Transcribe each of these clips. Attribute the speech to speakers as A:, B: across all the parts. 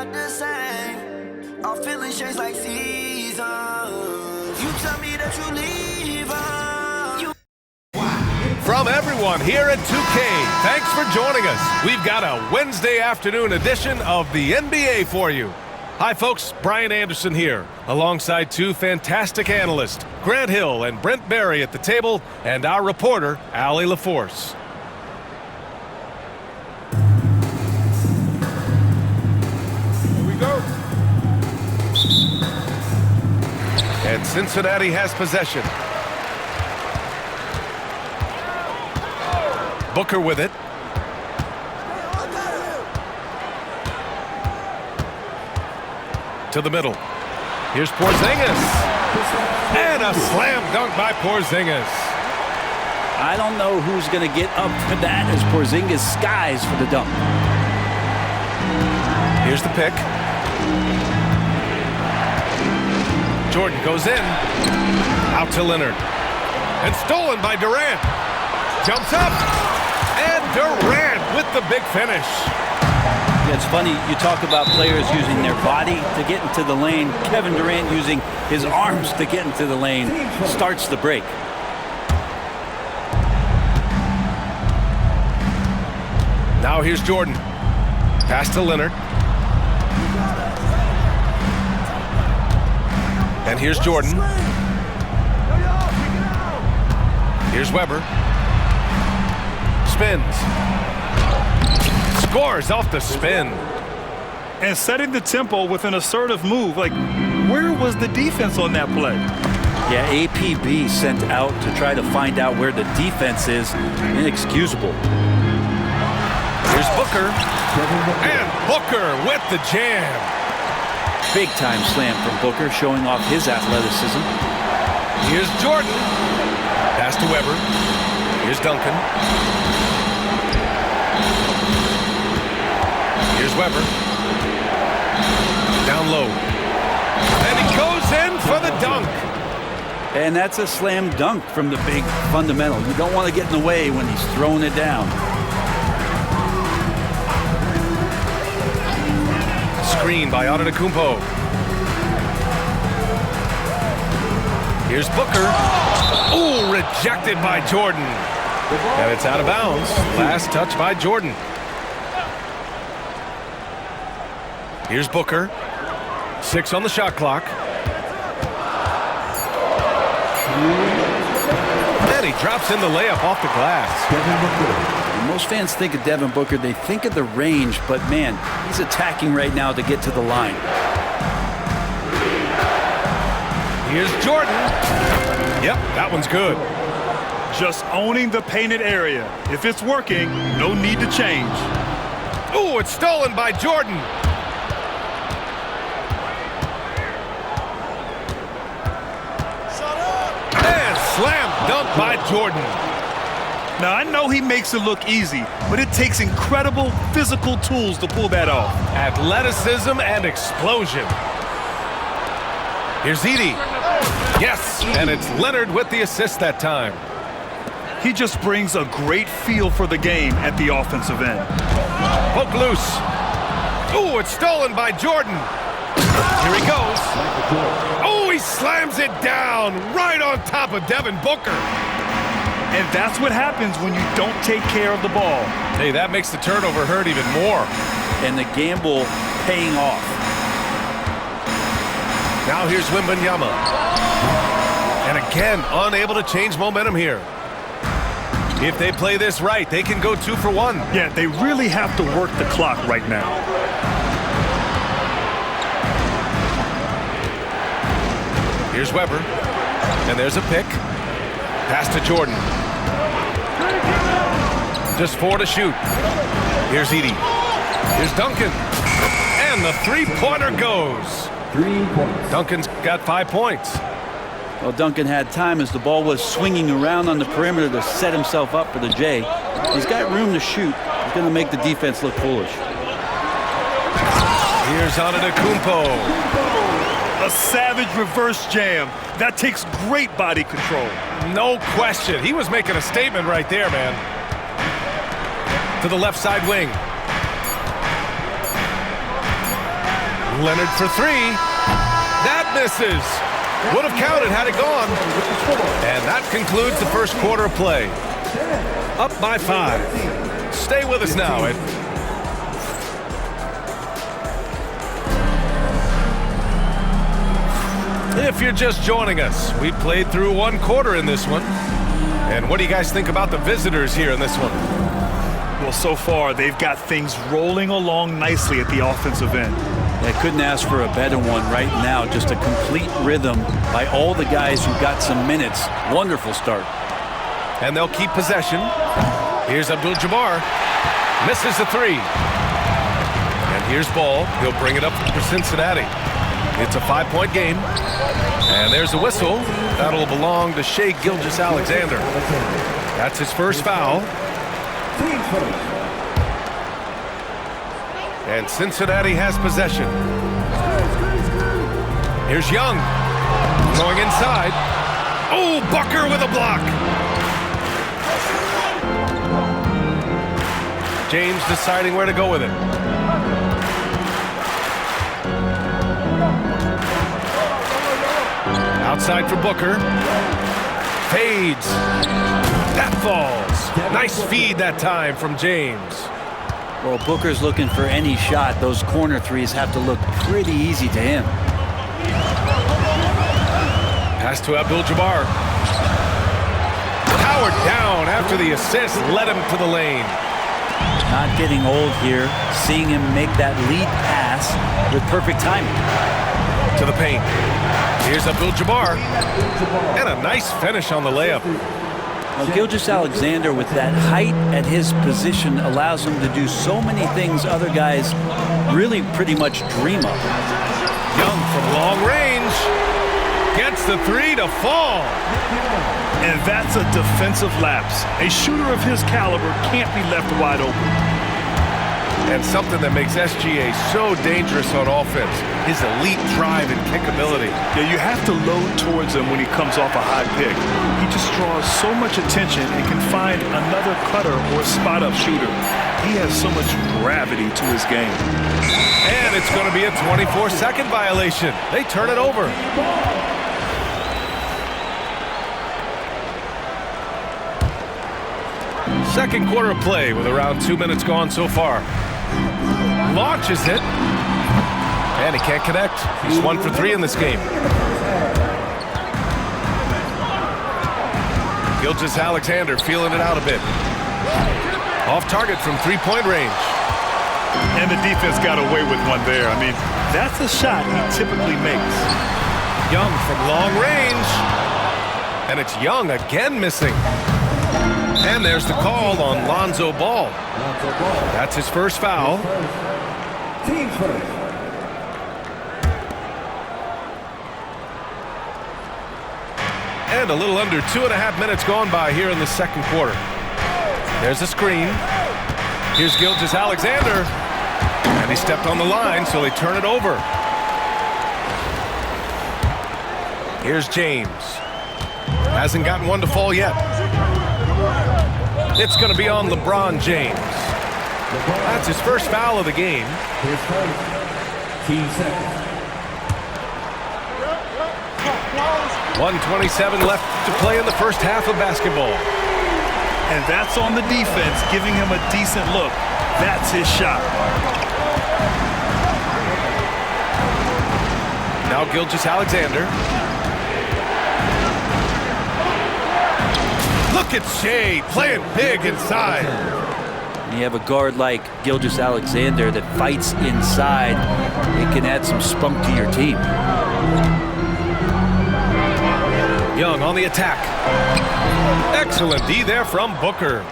A: not the same. Our feelings change like seasons. You tell me that you leave us.
B: From everyone here at 2K, thanks for joining us. We've got a Wednesday afternoon edition of the NBA for you. Hi folks, Brian Anderson here, alongside two fantastic analysts, Grant Hill and Brent Barry at the table, and our reporter, Allie LaForce. Here we go. And Cincinnati has possession. Booker with it. To the middle. Here's Porzingis. And a slam dunk by Porzingis.
C: I don't know who's going to get up for that as Porzingis skies for the dunk.
B: Here's the pick. Jordan goes in. Out to Leonard. And stolen by Durant. Jumps up. And Durant with the big finish.
C: Yeah, it's funny, you talk about players using their body to get into the lane. Kevin Durant using his arms to get into the lane starts the break.
B: Now here's Jordan. Pass to Leonard. And here's Jordan. Here's Weber. Spins. Scores off the spin.
D: And setting the tempo with an assertive move. Like, where was the defense on that play?
C: Yeah, APB sent out to try to find out where the defense is. Inexcusable.
B: Here's Booker. And Booker with the jam.
C: Big time slam from Booker, showing off his athleticism.
B: Here's Jordan. Pass to Weber. Here's Duncan. Here's Weber. Down low. And he goes in for the dunk.
C: And that's a slam dunk from the big fundamental. You don't want to get in the way when he's throwing it down.
B: Screen by Antetokounmpo. Here's Booker. Ooh, rejected by Jordan. And it's out of bounds. Last touch by Jordan. Here's Booker. 6 on the shot clock. And he drops in the layup off the glass.
C: Most fans think of Devin Booker, they think of the range, but man, he's attacking right now to get to the line.
B: Here's Jordan. Yep, that one's good.
D: Just owning the painted area. If it's working, no need to change.
B: Ooh, it's stolen by Jordan. And slam dunk by Jordan.
D: Now, I know he makes it look easy, but it takes incredible physical tools to pull that off.
B: Athleticism and explosion. Here's Edey. Yes, and it's Leonard with the assist that time.
D: He just brings a great feel for the game at the offensive end.
B: Poke loose. Ooh, it's stolen by Jordan. Here he goes. Oh, he slams it down right on top of Devin Booker.
D: And that's what happens when you don't take care of the ball.
B: Hey, that makes the turnover hurt even more.
C: And the gamble paying off.
B: Now here's Wembanyama. And again, unable to change momentum here. If they play this right, they can go 2 for 1.
D: Yeah, they really have to work the clock right now.
B: Here's Weber. And there's a pick. Pass to Jordan. Just 4 to shoot. Here's Edey. Here's Duncan. And the three-pointer goes.
E: 3 points.
B: Duncan's got 5 points.
C: Well, Duncan had time as the ball was swinging around on the perimeter to set himself up for the J. He's got room to shoot. He's going to make the defense look foolish.
B: Here's Antetokounmpo.
D: A savage reverse jam. That takes great body control.
B: No question. He was making a statement right there, man. To the left side wing. Leonard for three. That misses. Would have counted had it gone. And that concludes the first quarter of play. Up by 5. Stay with us now, Ed. If you're just joining us, we played through one quarter in this one. And what do you guys think about the visitors here in this one?
D: Well, so far, they've got things rolling along nicely at the offensive end.
C: I couldn't ask for a better one right now. Just a complete rhythm by all the guys who got some minutes. Wonderful start.
B: And they'll keep possession. Here's Abdul-Jabbar. Misses the three. And here's Ball. He'll bring it up for Cincinnati. It's a 5-point game. And there's a whistle. That'll belong to Shai Gilgeous-Alexander. That's his first foul. And Cincinnati has possession. Here's Young. Going inside. Oh, Booker with a block. James deciding where to go with it. Outside for Booker. Fades. That falls. Nice feed that time from James.
C: Well, Booker's looking for any shot. Those corner threes have to look pretty easy to him.
B: Pass to Abdul-Jabbar. Powered down after the assist led him to the lane.
C: Not getting old here. Seeing him make that lead pass with perfect timing.
B: To the paint. Here's Abdul-Jabbar. And a nice finish on the layup.
C: Well, Gilgeous-Alexander, with that height at his position, allows him to do so many things other guys really pretty much dream of.
B: Young from long range. Gets the three to fall.
D: And that's a defensive lapse. A shooter of his caliber can't be left wide open.
B: And something that makes SGA so dangerous on offense, his elite drive and kickability.
D: Yeah, you have to load towards him when he comes off a high pick. He just draws so much attention and can find another cutter or spot-up shooter. He has so much gravity to his game.
B: And it's going to be a 24-second violation. They turn it over. Second quarter of play with around 2 minutes gone so far. Launches it. And he can't connect. He's 1 for 3 in this game. Gilgeous-Alexander feeling it out a bit. Off target from three-point range.
D: And the defense got away with one there. I mean, that's a shot he typically makes.
B: Young from long range. And it's Young again missing. And there's the call on Lonzo Ball. That's his first foul.
E: Team first.
B: And a little under 2.5 minutes gone by here in the second quarter. There's a screen. Here's Gilgeous-Alexander. And he stepped on the line, so they turn it over. Here's James. Hasn't gotten one to fall yet. It's going to be on LeBron James. That's his first foul of the game.
E: His first. Team second.
B: 1:27 left to play in the first half of basketball.
D: And that's on the defense, giving him a decent look. That's his shot.
B: Now Gilgeous-Alexander. Look at Shai playing big inside.
C: You have a guard like Gilgeous-Alexander that fights inside. It can add some spunk to your team.
B: Young on the attack. Excellent D there from Booker.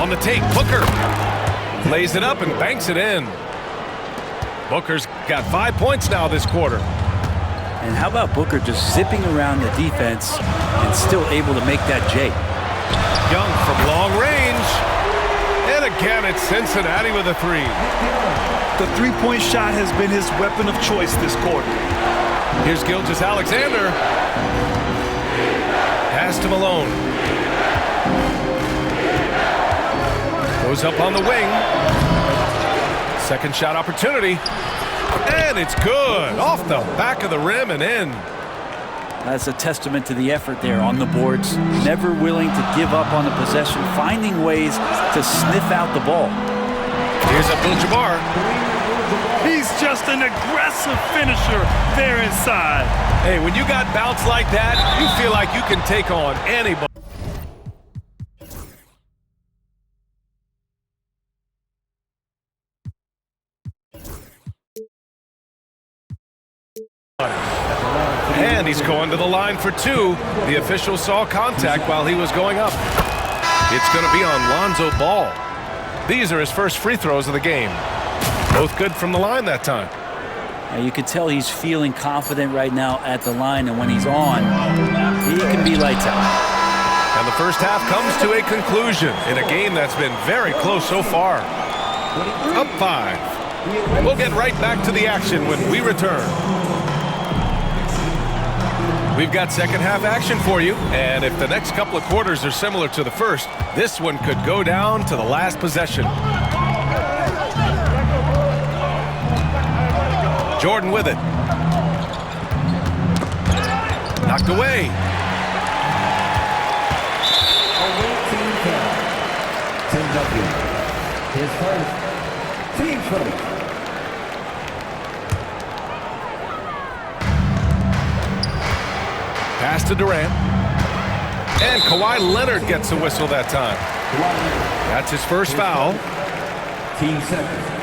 B: On the take, Booker lays it up and banks it in. Booker's got 5 points now this quarter.
C: And how about Booker just zipping around the defense and still able to make that J?
B: Young from long range. And again, it's Cincinnati with a three.
D: The three-point shot has been his weapon of choice this quarter.
B: Here's Gilgeous-Alexander. Pass to Malone. Goes up on the wing. Second shot opportunity. And it's good. Off the back of the rim and in.
C: That's a testament to the effort there on the boards. Never willing to give up on the possession, finding ways to sniff out the ball.
B: Here's Abdul-Jabbar.
D: He's just an aggressive finisher there inside.
B: Hey, when you got bounce like that, you feel like you can take on anybody. And he's going to the line for two. The official saw contact while he was going up. It's going to be on Lonzo Ball. These are his first free throws of the game. Both good from the line that time.
C: Now you can tell he's feeling confident right now at the line, and when he's on, he can be lights out.
B: And the first half comes to a conclusion in a game that's been very close so far. Up 5. We'll get right back to the action when we return. We've got second half action for you, and if the next couple of quarters are similar to the first, this one could go down to the last possession. Jordan with it. Knocked away.
E: His first team first.
B: Pass to Durant. And Kawhi Leonard gets a whistle that time. That's his first foul.
E: Team second.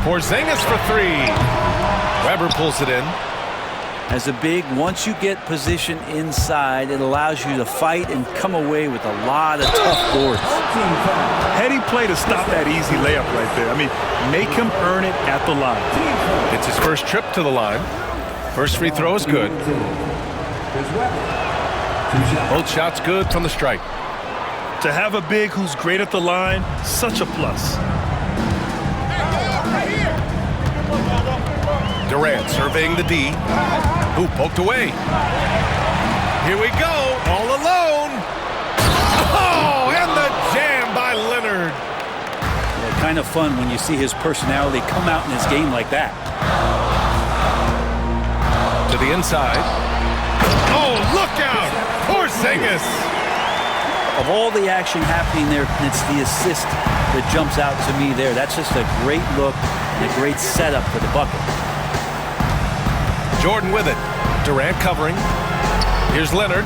B: Porzingis for 3. Weber pulls it in.
C: As a big, once you get position inside, it allows you to fight and come away with a lot of tough boards.
D: Heady play to stop that easy layup right there. I mean, make him earn it at the line.
B: It's his first trip to the line. First free throw is good. Both shots good from the stripe.
D: To have a big who's great at the line, such a plus.
B: Durant surveying the D. Who poked away. Here we go, all alone. Oh, and the jam by Leonard.
C: Yeah, kind of fun when you see his personality come out in his game like that.
B: To the inside. Oh, look out! Porzingis.
C: Of all the action happening there, it's the assist that jumps out to me there. That's just a great look and a great setup for the bucket.
B: Jordan with it. Durant covering. Here's Leonard.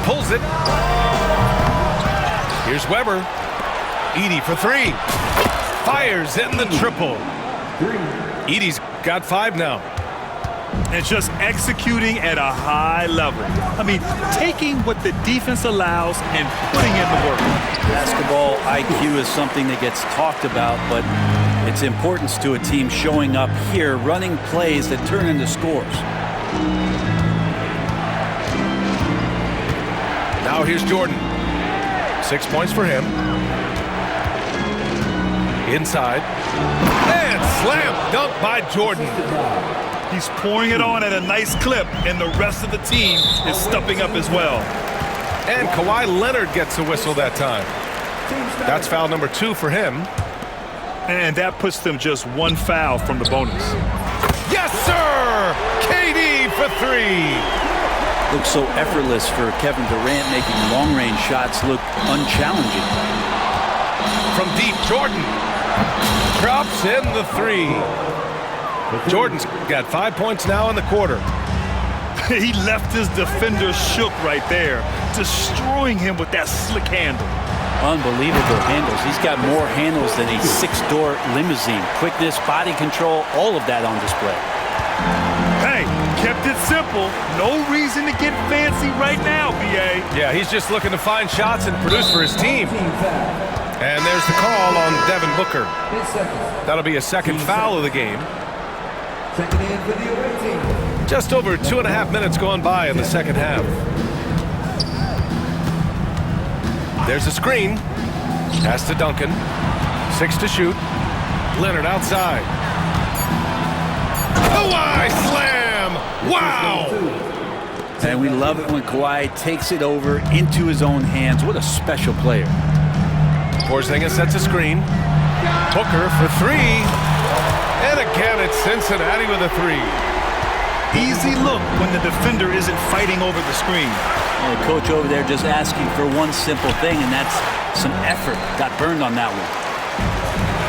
B: Pulls it. Here's Weber. Edey for 3. Fires in the triple. Edey's got 5 now.
D: And just executing at a high level. I mean, taking what the defense allows and putting in the work.
C: Basketball IQ is something that gets talked about, but its importance to a team showing up here, running plays that turn into scores.
B: Now here's Jordan. 6 points for him. Inside. And slam dunk by Jordan.
D: He's pouring it on at a nice clip, and the rest of the team is stepping up as well.
B: And Kawhi Leonard gets a whistle that time. That's foul number 2 for him.
D: And that puts them just 1 foul from the bonus.
B: Yes, sir! KD for 3.
C: Looks so effortless for Kevin Durant, making long-range shots look unchallenging.
B: From deep, Jordan drops in the 3. Jordan's got 5 points now in the quarter.
D: He left his defender shook right there, destroying him with that slick handle.
C: Unbelievable handles. He's got more handles than a 6-door limousine. Quickness, body control, all of that on display.
D: Hey, kept it simple. No reason to get fancy right now, BA.
B: Yeah, he's just looking to find shots and produce for his team. And there's the call on Devin Booker. That'll be a second foul of the game. Just over 2.5 minutes gone by in the second half. There's a screen. Pass to Duncan. 6 to shoot. Leonard outside. Oh, I slam! Wow!
C: And we love it when Kawhi takes it over into his own hands. What a special player.
B: Porzingis sets a screen. Booker for three. And again, it's Cincinnati with a three.
D: Easy look when the defender isn't fighting over the screen.
C: Well, the coach over there just asking for one simple thing, and that's some effort. Got burned on that one.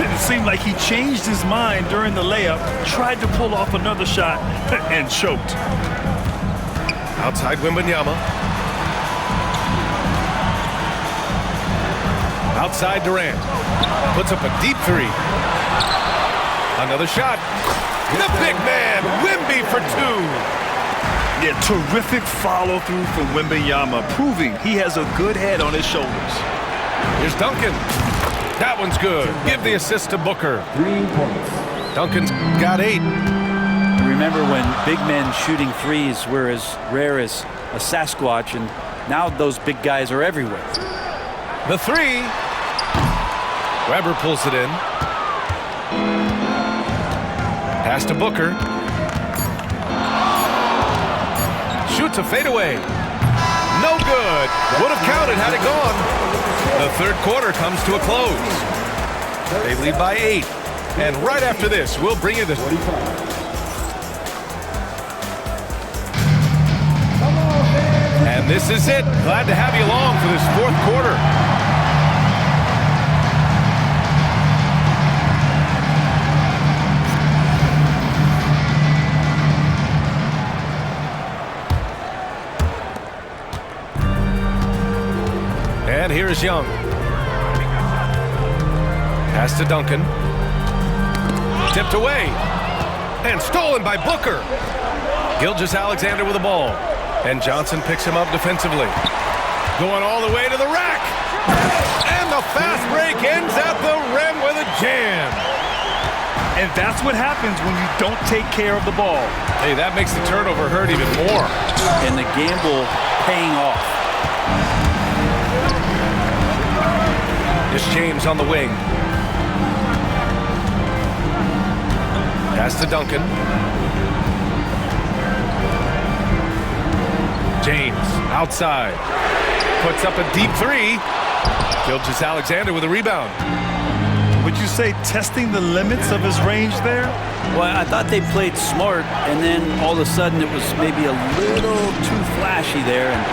D: It seemed like he changed his mind during the layup, tried to pull off another shot, and choked.
B: Outside Wembanyama. Outside Durant. Puts up a deep three. Another shot. The big man, Wemby for two.
D: Yeah, terrific follow-through from Wembanyama, proving he has a good head on his shoulders.
B: Here's Duncan. That one's good. Give the assist to Booker.
E: 3 points.
B: Duncan's got 8.
C: Remember when big men shooting threes were as rare as a Sasquatch, and now those big guys are everywhere.
B: The three. Weber pulls it in. Pass to Booker. Shoots a fadeaway. No good. Would have counted had it gone. The third quarter comes to a close. They lead by 8. And right after this, we'll bring you this. And this is it. Glad to have you along for this fourth quarter. And here is Young. Pass to Duncan. Tipped away. And stolen by Booker. Gilgeous-Alexander with the ball. And Johnson picks him up defensively. Going all the way to the rack. And the fast break ends at the rim with a jam.
D: And that's what happens when you don't take care of the ball.
B: Hey, that makes the turnover hurt even more.
C: And the gamble paying off.
B: It's James on the wing. Pass to Duncan. James outside. Puts up a deep three. Gilgeous-Alexander with a rebound.
D: Would you say testing the limits of his range there?
C: Well, I thought they played smart, and then all of a sudden it was maybe a little too flashy there, and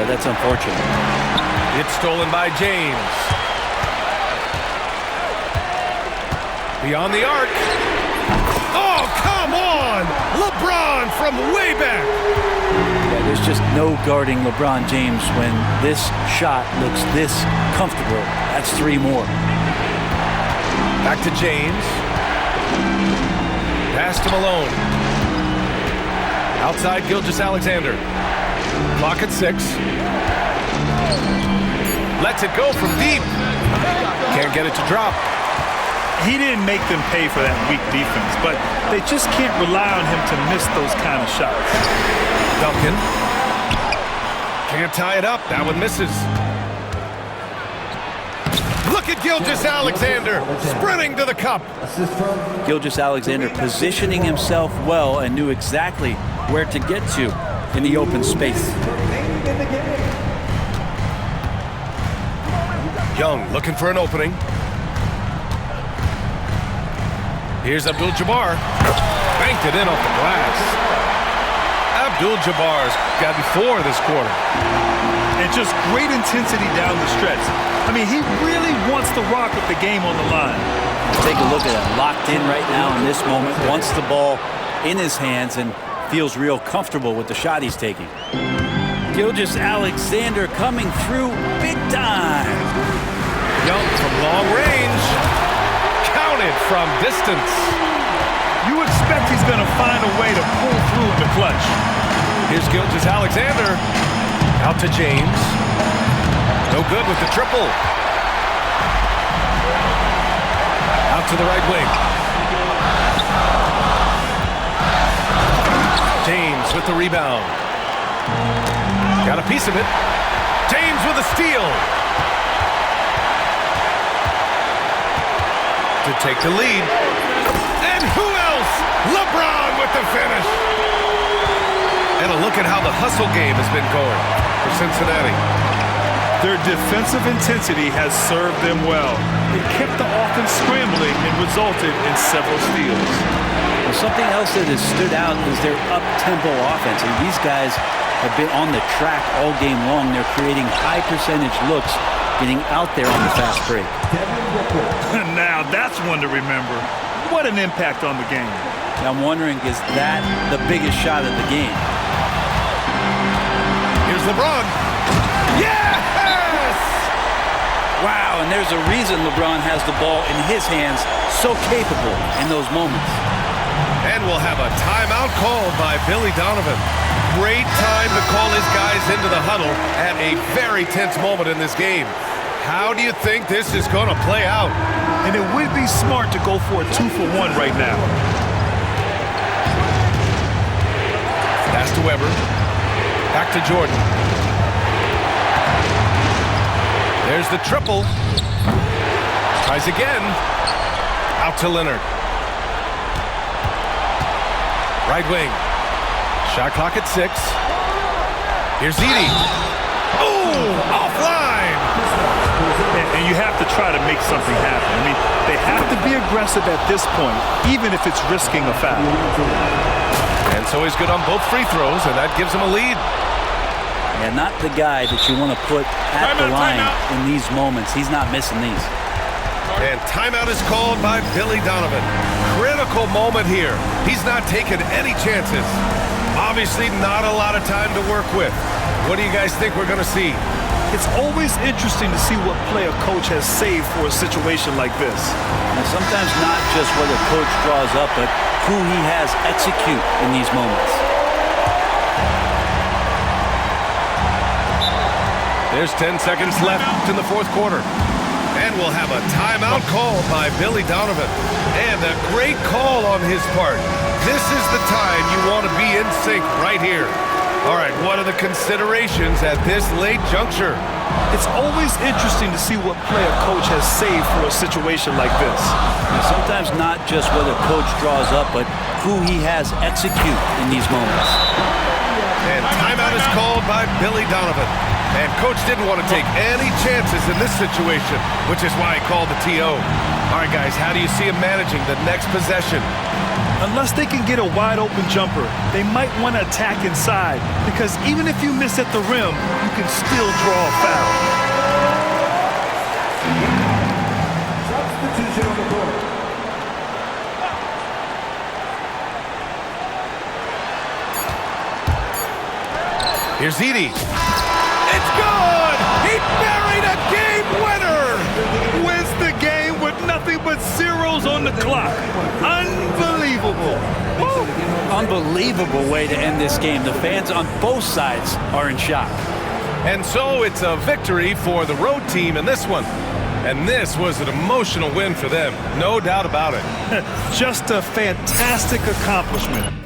C: that's unfortunate.
B: It's stolen by James. Beyond the arc. Oh, come on! LeBron from way back.
C: Yeah, there's just no guarding LeBron James when this shot looks this comfortable. That's 3 more.
B: Back to James. Pass to Malone. Outside Gilgeous-Alexander. Clock at 6. Lets it go from deep. Can't get it to drop.
D: He didn't make them pay for that weak defense, but they just can't rely on him to miss those kind of shots.
B: Duncan. Can't tie it up. That one misses. Look at Gilgeous-Alexander sprinting to the cup.
E: Assist from
C: Gilgeous-Alexander positioning himself well and knew exactly where to get to in the open space.
B: Young looking for an opening. Here's Abdul-Jabbar. Banked it in off the glass. Abdul-Jabbar's gotten 4 this quarter.
D: And just great intensity down the stretch. I mean, he really wants to rock with the game on the line.
C: Take a look at it. Locked in right now in this moment. Wants the ball in his hands and feels real comfortable with the shot he's taking. Gilgeous-Alexander coming through big time.
B: Young from long range. Counted from distance.
D: You expect he's going to find a way to pull through in the clutch.
B: Here's Gilgeous-Alexander. Out to James. No good with the triple. Out to the right wing. James with the rebound. Got a piece of it. James with a steal. To take the lead. And who else LeBron with the finish. And a look at how the hustle game has been going for Cincinnati.
D: Their defensive intensity has served them well. It kept the offense scrambling and resulted in several steals.
C: Well, something else that has stood out is their up-tempo offense. And these guys have been on the track all game long. They're creating high-percentage looks, getting out there on the fast break.
D: Now that's one to remember. What an impact on the game.
C: Now I'm wondering, is that the biggest shot of the game?
B: Here's LeBron. Yes!
C: Wow, and there's a reason LeBron has the ball in his hands, so capable in those moments.
B: And we'll have a timeout called by Billy Donovan. Great time to call his guys into the huddle at a very tense moment in this game. How do you think this is going to play out?
D: And it would be smart to go for a 2-for-1 right now.
B: Pass to Weber. Back to Jordan. There's the triple. Tries again. Out to Leonard. Right wing. Shot clock at 6. Here's Edey. Oh, offline.
D: And you have to try to make something happen. I mean, they have to be aggressive at this point, even if it's risking a foul.
B: And so he's good on both free throws, and that gives him a lead.
C: And not the guy that you want to put at the line in these moments. He's not missing these.
B: And timeout is called by Billy Donovan. Critical moment here. He's not taking any chances. Obviously not a lot of time to work with. What do you guys think we're going to see?
D: It's always interesting to see what play a coach has saved for a situation like this.
C: And sometimes not just what a coach draws up, but who he has execute in these moments.
B: There's 10 seconds left in the fourth quarter. And we'll have a timeout called by Billy Donovan. And a great call on his part. This is the time you want to be in sync right here. All right, what are the considerations at this late juncture?
D: It's always interesting to see what play a coach has saved for a situation like this.
C: And sometimes not just what a coach draws up, but who he has execute in these moments.
B: And timeout is called by Billy Donovan. And coach didn't want to take any chances in this situation, which is why he called the TO. All right, guys, how do you see him managing the next possession?
D: Unless they can get a wide-open jumper, they might want to attack inside, because even if you miss at the rim, you can still draw a foul.
E: Substitution on the court.
B: Here's Edey. It's good! He buried a game winner!
D: Wins the game with nothing but zeros on the clock. Unbelievable.
C: Woo. Unbelievable way to end this game. The fans on both sides are in shock.
B: And so it's a victory for the road team in this one. And this was an emotional win for them, no doubt about it.
D: Just a fantastic accomplishment.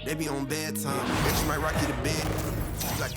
A: They be on bedtime. Bitch might rock you to bed. Like